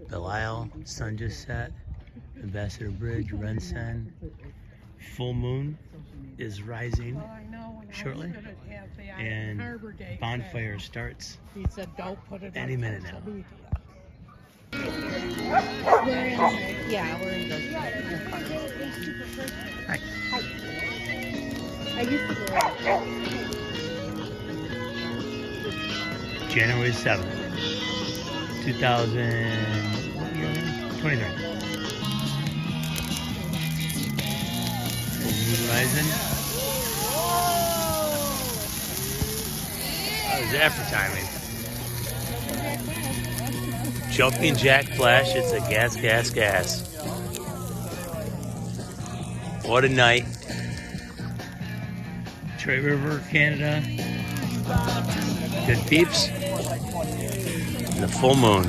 Belial, sun just set. Ambassador Bridge, Rensen. Full moon is rising shortly. And bonfire starts any minute now. Yeah, we're in those. Hi. Hi. I used to go. January 7th, 2023. Full moon rising. That was after timing. Jumping jack flash, it's a gas, gas, gas. What a night. Trey River, Canada. Good peeps. And the full moon.